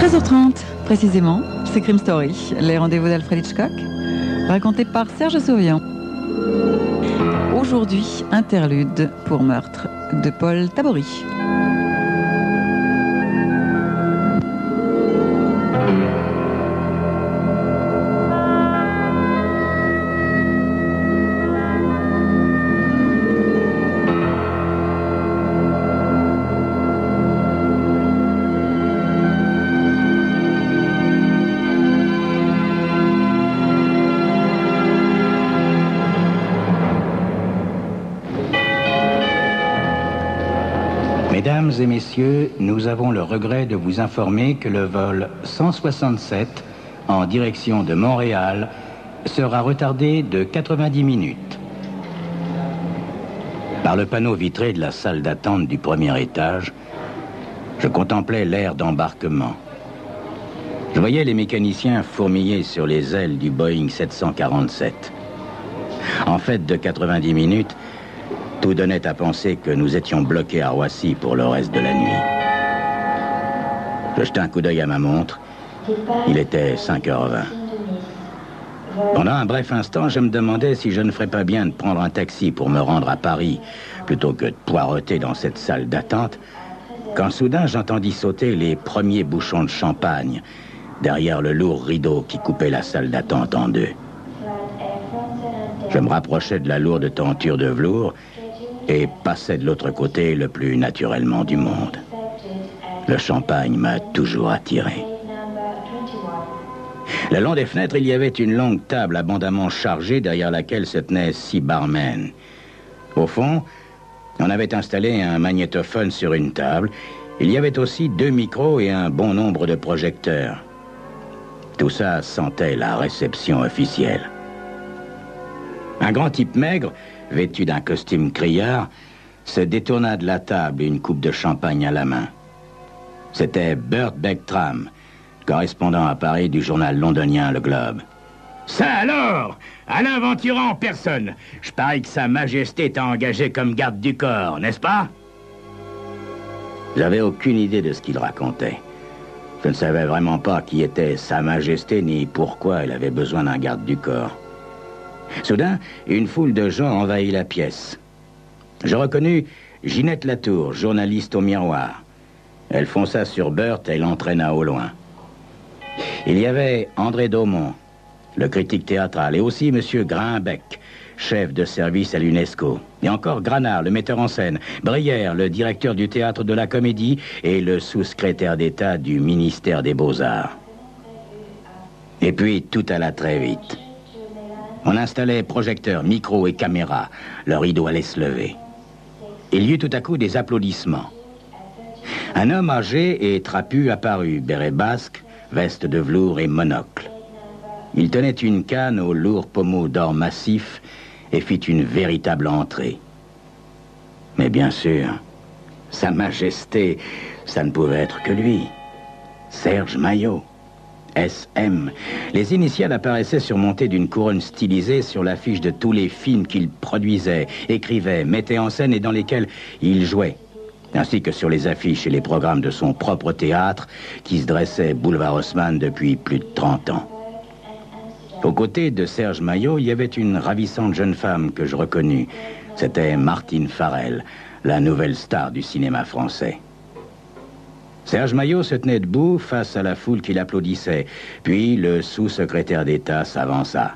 13h30, précisément, c'est Crime Story, les rendez-vous d'Alfred Hitchcock, racontés par Serge Sauvian. Aujourd'hui, interlude pour meurtre de Paul Tabori. Mesdames et messieurs, nous avons le regret de vous informer que le vol 167 en direction de Montréal sera retardé de 90 minutes. Par le panneau vitré de la salle d'attente du premier étage, je contemplais l'aire d'embarquement. Je voyais les mécaniciens fourmiller sur les ailes du Boeing 747. En fait de 90 minutes, tout donnait à penser que nous étions bloqués à Roissy pour le reste de la nuit. Je jetai un coup d'œil à ma montre. Il était 5h20. Pendant un bref instant, je me demandais si je ne ferais pas bien de prendre un taxi pour me rendre à Paris, plutôt que de poireauter dans cette salle d'attente, quand soudain j'entendis sauter les premiers bouchons de champagne derrière le lourd rideau qui coupait la salle d'attente en deux. Je me rapprochais de la lourde tenture de velours et passait de l'autre côté le plus naturellement du monde. Le champagne m'a toujours attiré. Le long des fenêtres, il y avait une longue table abondamment chargée derrière laquelle se tenaient 6 barmen. Au fond, on avait installé un magnétophone sur une table. Il y avait aussi 2 micros et un bon nombre de projecteurs. Tout ça sentait la réception officielle. Un grand type maigre, vêtu d'un costume criard, se détourna de la table, une coupe de champagne à la main. C'était Burt Bertram, correspondant à Paris du journal londonien Le Globe. « Ça alors, Alain Ventura en personne. Je parie que Sa Majesté t'a engagé comme garde du corps, n'est-ce pas ?» J'avais aucune idée de ce qu'il racontait. Je ne savais vraiment pas qui était Sa Majesté ni pourquoi elle avait besoin d'un garde du corps. Soudain, une foule de gens envahit la pièce. Je reconnus Ginette Latour, journaliste au Miroir. Elle fonça sur Burt et l'entraîna au loin. Il y avait André Daumont, le critique théâtral, et aussi M. Grimbec, chef de service à l'UNESCO. Et encore Granard, le metteur en scène, Brière, le directeur du théâtre de la Comédie, et le sous-secrétaire d'État du ministère des Beaux-Arts. Et puis, tout alla très vite. On installait projecteurs, micros et caméras. Le rideau allait se lever. Il y eut tout à coup des applaudissements. Un homme âgé et trapu apparut, béret basque, veste de velours et monocle. Il tenait une canne au lourd pommeau d'or massif et fit une véritable entrée. Mais bien sûr, Sa Majesté, ça ne pouvait être que lui. Serge Maillot. SM. Les initiales apparaissaient surmontées d'une couronne stylisée sur l'affiche de tous les films qu'il produisait, écrivait, mettait en scène et dans lesquels il jouait, ainsi que sur les affiches et les programmes de son propre théâtre qui se dressait boulevard Haussmann depuis plus de 30 ans. Aux côtés de Serge Maillot, il y avait une ravissante jeune femme que je reconnus. C'était Martine Farrell, la nouvelle star du cinéma français. Serge Maillot se tenait debout face à la foule qui l'applaudissait. Puis le sous-secrétaire d'État s'avança.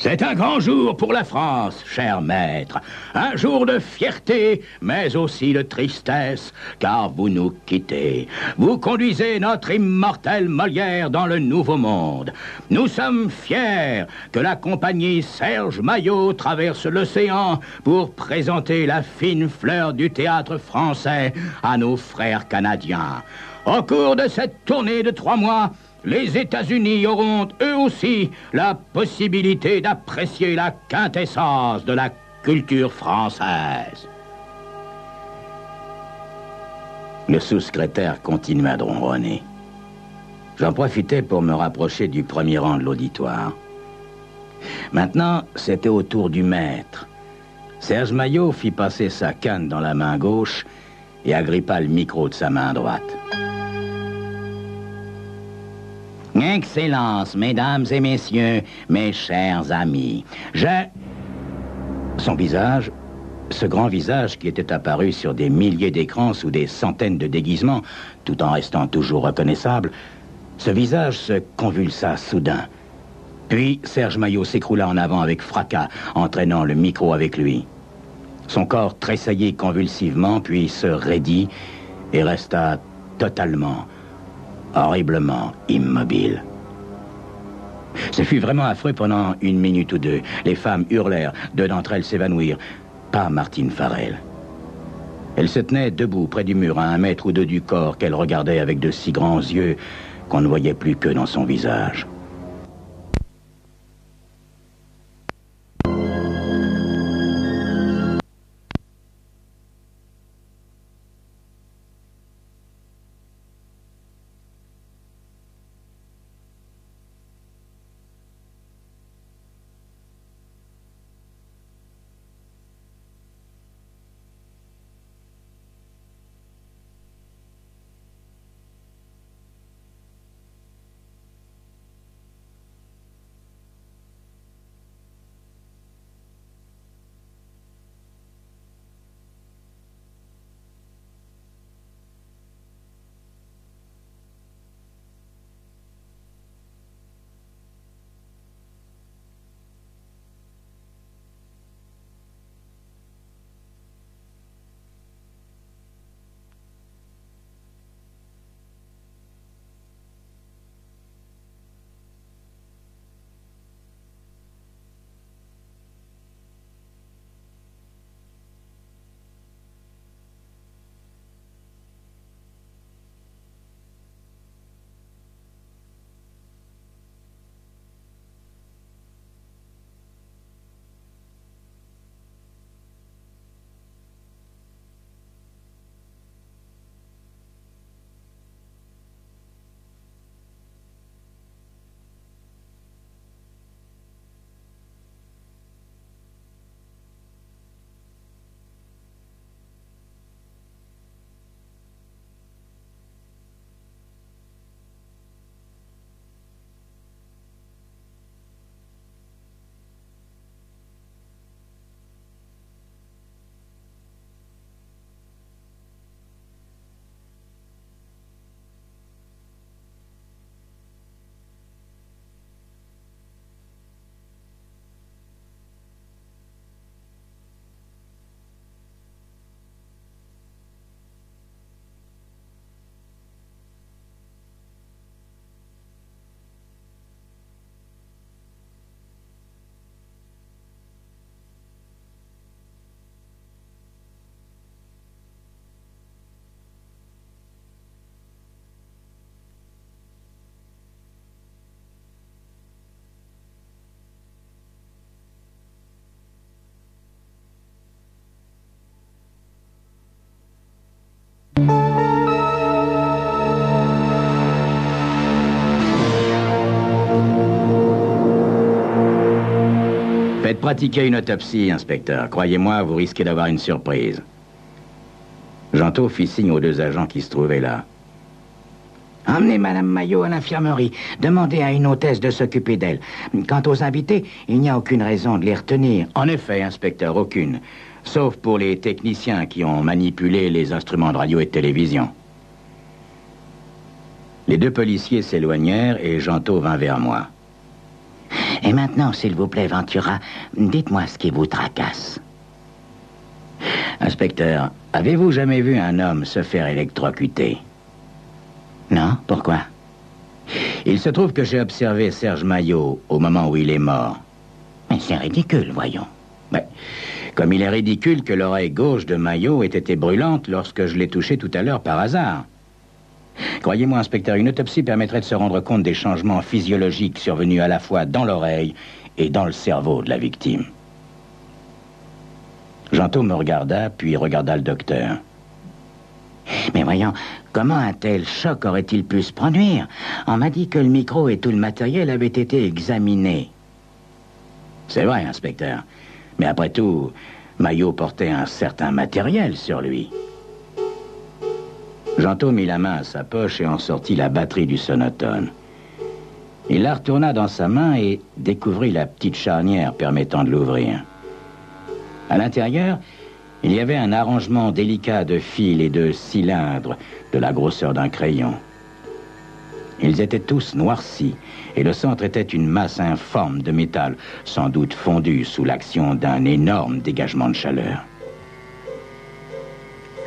C'est un grand jour pour la France, cher maître. Un jour de fierté, mais aussi de tristesse, car vous nous quittez. Vous conduisez notre immortel Molière dans le Nouveau Monde. Nous sommes fiers que la compagnie Serge Maillot traverse l'océan pour présenter la fine fleur du théâtre français à nos frères canadiens. Au cours de cette tournée de 3 mois, les États-Unis auront, eux aussi, la possibilité d'apprécier la quintessence de la culture française. Le sous-secrétaire continua de ronronner. J'en profitais pour me rapprocher du premier rang de l'auditoire. Maintenant, c'était au tour du maître. Serge Maillot fit passer sa canne dans la main gauche et agrippa le micro de sa main droite. Excellences, mesdames et messieurs, mes chers amis, Son visage, ce grand visage qui était apparu sur des milliers d'écrans sous des centaines de déguisements, tout en restant toujours reconnaissable, ce visage se convulsa soudain. Puis Serge Maillot s'écroula en avant avec fracas, entraînant le micro avec lui. Son corps tressaillit convulsivement, puis se raidit et resta totalement, horriblement immobile. Ce fut vraiment affreux pendant 1 minute ou 2. Les femmes hurlèrent, 2 d'entre elles s'évanouirent. Pas Martine Farrell. Elle se tenait debout près du mur, à 1 mètre ou 2 du corps, qu'elle regardait avec de si grands yeux qu'on ne voyait plus que dans son visage. Faites pratiquer une autopsie, inspecteur. Croyez-moi, vous risquez d'avoir une surprise. Jantot fit signe aux 2 agents qui se trouvaient là. Emmenez Madame Maillot à l'infirmerie. Demandez à une hôtesse de s'occuper d'elle. Quant aux invités, il n'y a aucune raison de les retenir. En effet, inspecteur, aucune. Sauf pour les techniciens qui ont manipulé les instruments de radio et de télévision. Les 2 policiers s'éloignèrent et Jantot vint vers moi. Et maintenant, s'il vous plaît, Ventura, dites-moi ce qui vous tracasse. Inspecteur, avez-vous jamais vu un homme se faire électrocuter? Non, pourquoi? Il se trouve que j'ai observé Serge Maillot au moment où il est mort. Mais c'est ridicule, voyons. Mais, comme il est ridicule que l'oreille gauche de Maillot ait été brûlante lorsque je l'ai touché tout à l'heure par hasard. Croyez-moi, inspecteur, une autopsie permettrait de se rendre compte des changements physiologiques survenus à la fois dans l'oreille et dans le cerveau de la victime. Jantot me regarda, puis regarda le docteur. Mais voyons, comment un tel choc aurait-il pu se produire? On m'a dit que le micro et tout le matériel avaient été examinés. C'est vrai, inspecteur. Mais après tout, Maillot portait un certain matériel sur lui. Jantot mit la main à sa poche et en sortit la batterie du sonotone. Il la retourna dans sa main et découvrit la petite charnière permettant de l'ouvrir. À l'intérieur, il y avait un arrangement délicat de fils et de cylindres de la grosseur d'un crayon. Ils étaient tous noircis et le centre était une masse informe de métal, sans doute fondue sous l'action d'un énorme dégagement de chaleur.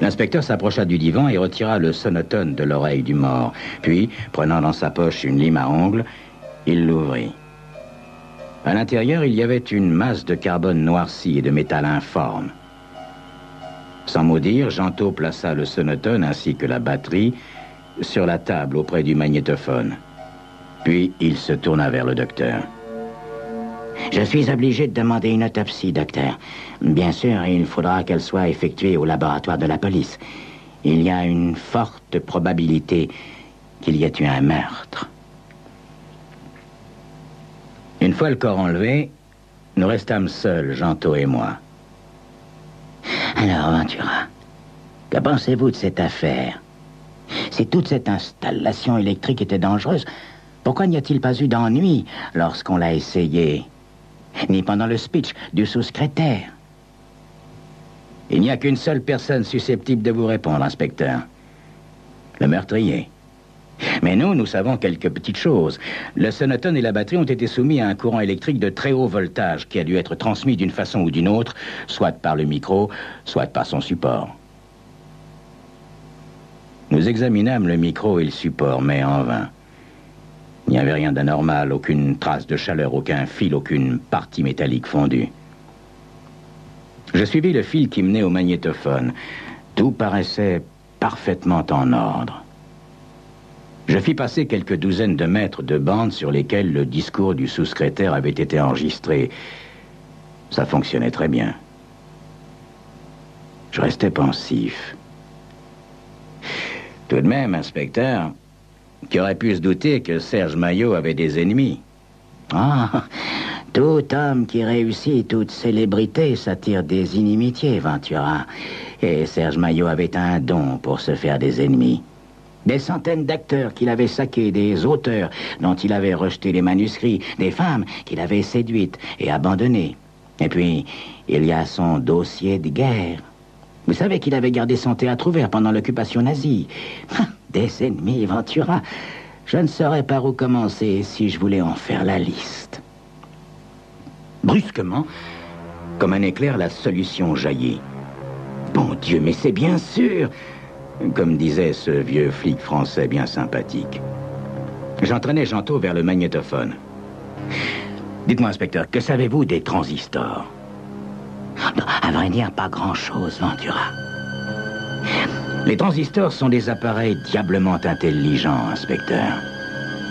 L'inspecteur s'approcha du divan et retira le sonotone de l'oreille du mort. Puis, prenant dans sa poche une lime à ongles, il l'ouvrit. À l'intérieur, il y avait une masse de carbone noirci et de métal informe. Sans mot dire, Gentot plaça le sonotone ainsi que la batterie sur la table auprès du magnétophone. Puis il se tourna vers le docteur. « Je suis obligé de demander une autopsie, docteur. Bien sûr, il faudra qu'elle soit effectuée au laboratoire de la police. Il y a une forte probabilité qu'il y ait eu un meurtre. » Une fois le corps enlevé, nous restâmes seuls, Gentot et moi. « Alors, Ventura, que pensez-vous de cette affaire? Si toute cette installation électrique était dangereuse, pourquoi n'y a-t-il pas eu d'ennui lorsqu'on l'a essayé? Ni pendant le speech du sous-secrétaire? Il n'y a qu'une seule personne susceptible de vous répondre, inspecteur. Le meurtrier. Mais nous savons quelques petites choses. Le sonotone et la batterie ont été soumis à un courant électrique de très haut voltage qui a dû être transmis d'une façon ou d'une autre, soit par le micro, soit par son support. Nous examinâmes le micro et le support, mais en vain. Il n'y avait rien d'anormal, aucune trace de chaleur, aucun fil, aucune partie métallique fondue. Je suivis le fil qui menait au magnétophone. Tout paraissait parfaitement en ordre. Je fis passer quelques douzaines de mètres de bandes sur lesquelles le discours du sous-secrétaire avait été enregistré. Ça fonctionnait très bien. Je restais pensif. Tout de même, inspecteur, qui aurait pu se douter que Serge Maillot avait des ennemis? Ah, tout homme qui réussit, toute célébrité s'attire des inimitiés, Ventura. Et Serge Maillot avait un don pour se faire des ennemis. Des centaines d'acteurs qu'il avait saqués, des auteurs dont il avait rejeté les manuscrits, des femmes qu'il avait séduites et abandonnées. Et puis, il y a son dossier de guerre. Vous savez qu'il avait gardé son théâtre ouvert pendant l'occupation nazie. Des ennemis, Ventura. Je ne saurais par où commencer si je voulais en faire la liste. Brusquement, comme un éclair, la solution jaillit. Bon Dieu, mais c'est bien sûr, comme disait ce vieux flic français bien sympathique. J'entraînais Gentot vers le magnétophone. Dites-moi, inspecteur, que savez-vous des transistors? À vrai dire, pas grand-chose, Ventura. Les transistors sont des appareils diablement intelligents, inspecteur.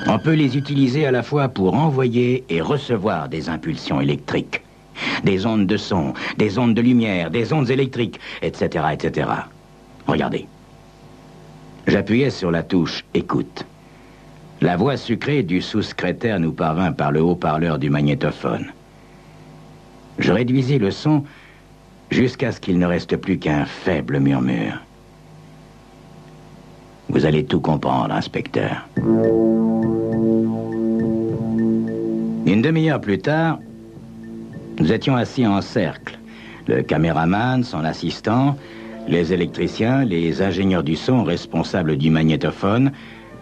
On peut les utiliser à la fois pour envoyer et recevoir des impulsions électriques. Des ondes de son, des ondes de lumière, des ondes électriques, etc., etc. Regardez. J'appuyais sur la touche « Écoute ». La voix sucrée du sous-secrétaire nous parvint par le haut-parleur du magnétophone. Je réduisis le son jusqu'à ce qu'il ne reste plus qu'un faible murmure. Vous allez tout comprendre, inspecteur. Une demi-heure plus tard, nous étions assis en cercle. Le caméraman, son assistant, les électriciens, les ingénieurs du son responsables du magnétophone,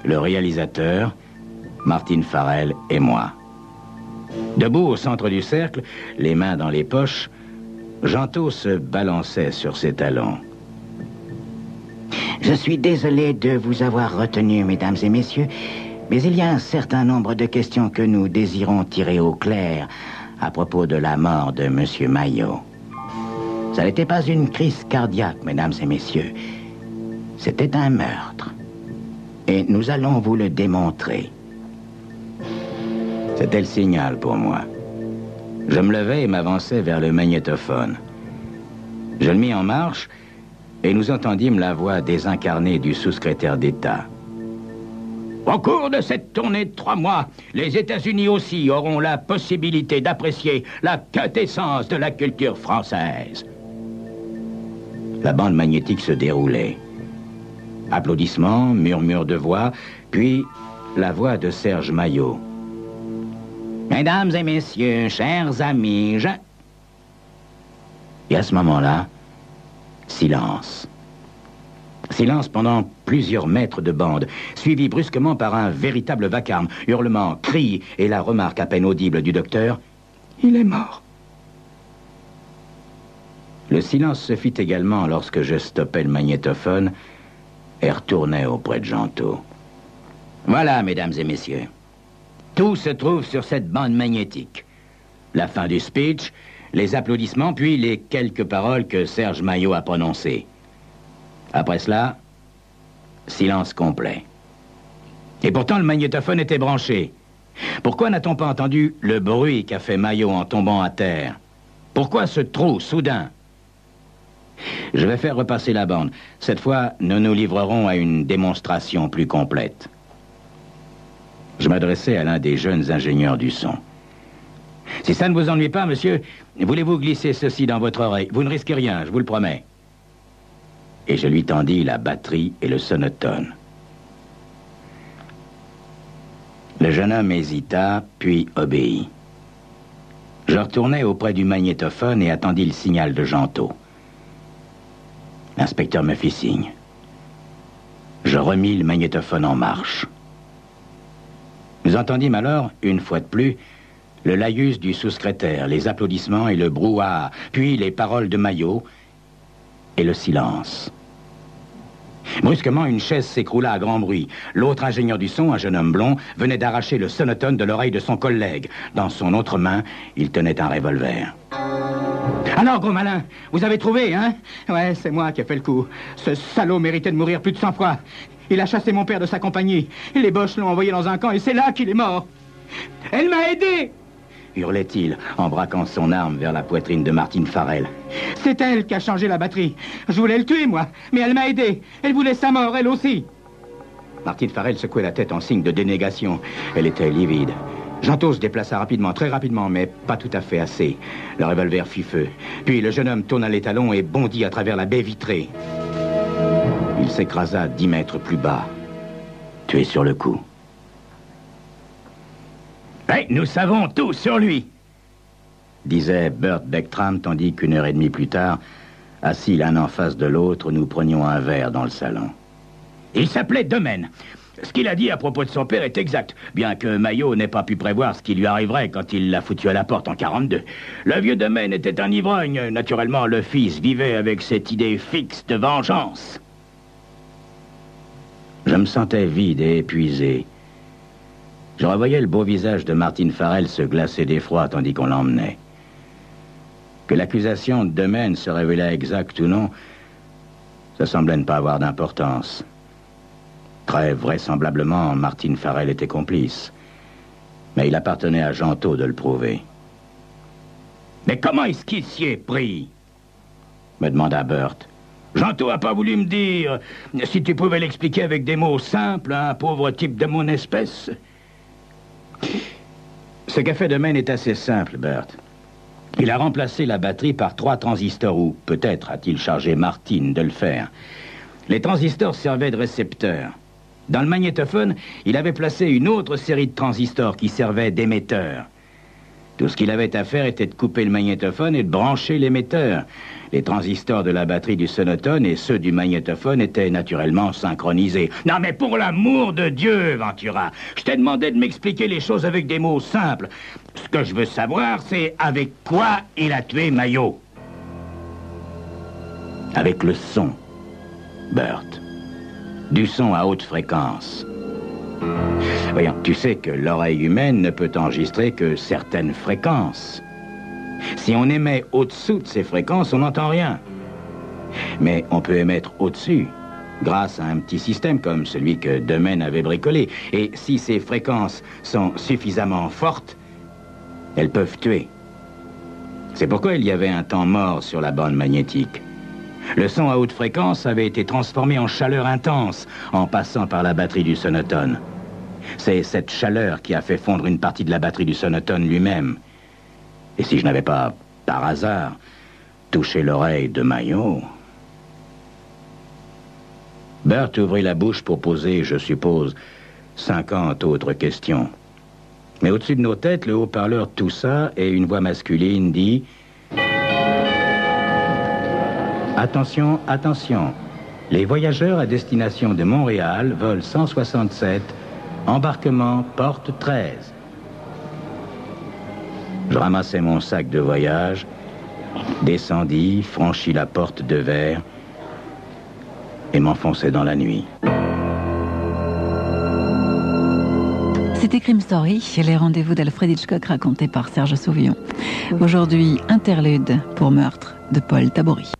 le réalisateur, Martine Farrell et moi. Debout au centre du cercle, les mains dans les poches, Gentot se balançait sur ses talons. Je suis désolé de vous avoir retenu, mesdames et messieurs, mais il y a un certain nombre de questions que nous désirons tirer au clair à propos de la mort de monsieur Maillot. Ça n'était pas une crise cardiaque, mesdames et messieurs. C'était un meurtre. Et nous allons vous le démontrer. C'était le signal pour moi. Je me levais et m'avançais vers le magnétophone. Je le mis en marche et nous entendîmes la voix désincarnée du sous-secrétaire d'État. Au cours de cette tournée de 3 mois, les États-Unis aussi auront la possibilité d'apprécier la quintessence de la culture française. La bande magnétique se déroulait. Applaudissements, murmures de voix, puis la voix de Serge Maillot. Mesdames et messieurs, chers amis, Et à ce moment-là, silence. Silence pendant plusieurs mètres de bande, suivi brusquement par un véritable vacarme, hurlements, cris et la remarque à peine audible du docteur « Il est mort ». Le silence se fit également lorsque je stoppais le magnétophone et retournais auprès de Gentot. Voilà, mesdames et messieurs. Tout se trouve sur cette bande magnétique. La fin du speech, les applaudissements, puis les quelques paroles que Serge Maillot a prononcées. Après cela, silence complet. Et pourtant, le magnétophone était branché. Pourquoi n'a-t-on pas entendu le bruit qu'a fait Maillot en tombant à terre? Pourquoi ce trou soudain? Je vais faire repasser la bande. Cette fois, nous nous livrerons à une démonstration plus complète. Je m'adressais à l'un des jeunes ingénieurs du son. Si ça ne vous ennuie pas, monsieur, voulez-vous glisser ceci dans votre oreille? Vous ne risquez rien, je vous le promets. Et je lui tendis la batterie et le sonotone. Le jeune homme hésita, puis obéit. Je retournai auprès du magnétophone et attendis le signal de Gentot. L'inspecteur me fit signe. Je remis le magnétophone en marche. Nous entendîmes alors, une fois de plus, le laïus du sous-secrétaire, les applaudissements et le brouhaha, puis les paroles de Maillot et le silence. Brusquement, une chaise s'écroula à grand bruit. L'autre ingénieur du son, un jeune homme blond, venait d'arracher le sonotone de l'oreille de son collègue. Dans son autre main, il tenait un revolver. Alors, gros malin, vous avez trouvé, hein? Ouais, c'est moi qui ai fait le coup. Ce salaud méritait de mourir plus de 100 fois. Il a chassé mon père de sa compagnie. Les Boches l'ont envoyé dans un camp et c'est là qu'il est mort. Elle m'a aidé! Hurlait-il en braquant son arme vers la poitrine de Martine Farrell. C'est elle qui a changé la batterie. Je voulais le tuer, moi, mais elle m'a aidé. Elle voulait sa mort, elle aussi. Martine Farrell secouait la tête en signe de dénégation. Elle était livide. Gentot se déplaça rapidement, très rapidement, mais pas tout à fait assez. Le revolver fit feu. Puis le jeune homme tourna les talons et bondit à travers la baie vitrée. Il s'écrasa 10 mètres plus bas, tué sur le coup. Hey, nous savons tout sur lui, disait Burt Bechtram, tandis qu'une heure et demie plus tard, assis l'un en face de l'autre, nous prenions un verre dans le salon. Il s'appelait Domaine. Ce qu'il a dit à propos de son père est exact, bien que Maillot n'ait pas pu prévoir ce qui lui arriverait quand il l'a foutu à la porte en 42. Le vieux Domaine était un ivrogne. Naturellement, le fils vivait avec cette idée fixe de vengeance. Je me sentais vide et épuisé. Je revoyais le beau visage de Martine Farrell se glacer d'effroi tandis qu'on l'emmenait. Que l'accusation de Domaine se révélait exacte ou non, ça semblait ne pas avoir d'importance. Très vraisemblablement, Martine Farrell était complice. Mais il appartenait à Gentot de le prouver. « Mais comment est-ce qu'il s'y est pris ?» me demanda Burt. « Gentot a pas voulu me dire si tu pouvais l'expliquer avec des mots simples à un pauvre type de mon espèce. » Ce qu'a fait Domaine est assez simple, Burt. Il a remplacé la batterie par 3 transistors, ou peut-être a-t-il chargé Martine de le faire. Les transistors servaient de récepteurs. Dans le magnétophone, il avait placé une autre série de transistors qui servaient d'émetteurs. Tout ce qu'il avait à faire était de couper le magnétophone et de brancher l'émetteur. Les transistors de la batterie du sonotone et ceux du magnétophone étaient naturellement synchronisés. Non mais pour l'amour de Dieu, Ventura, je t'ai demandé de m'expliquer les choses avec des mots simples. Ce que je veux savoir, c'est avec quoi il a tué Maillot. Avec le son, Burt. Du son à haute fréquence. Voyons, tu sais que l'oreille humaine ne peut enregistrer que certaines fréquences. Si on émet au-dessous de ces fréquences, on n'entend rien. Mais on peut émettre au-dessus, grâce à un petit système comme celui que Domaine avait bricolé. Et si ces fréquences sont suffisamment fortes, elles peuvent tuer. C'est pourquoi il y avait un temps mort sur la bande magnétique. Le son à haute fréquence avait été transformé en chaleur intense en passant par la batterie du sonotone. C'est cette chaleur qui a fait fondre une partie de la batterie du sonotone lui-même. Et si je n'avais pas, par hasard, touché l'oreille de Maillot... Burt ouvrit la bouche pour poser, je suppose, 50 autres questions. Mais au-dessus de nos têtes, le haut-parleur toussa et une voix masculine dit « Attention, attention, les voyageurs à destination de Montréal, vol 167, embarquement porte 13. » Je ramassai mon sac de voyage, descendis, franchis la porte de verre et m'enfonçai dans la nuit. C'était Crime Story, les rendez-vous d'Alfred Hitchcock racontés par Serge Sauvion. Aujourd'hui, interlude pour Meurtre de Paul Tabori.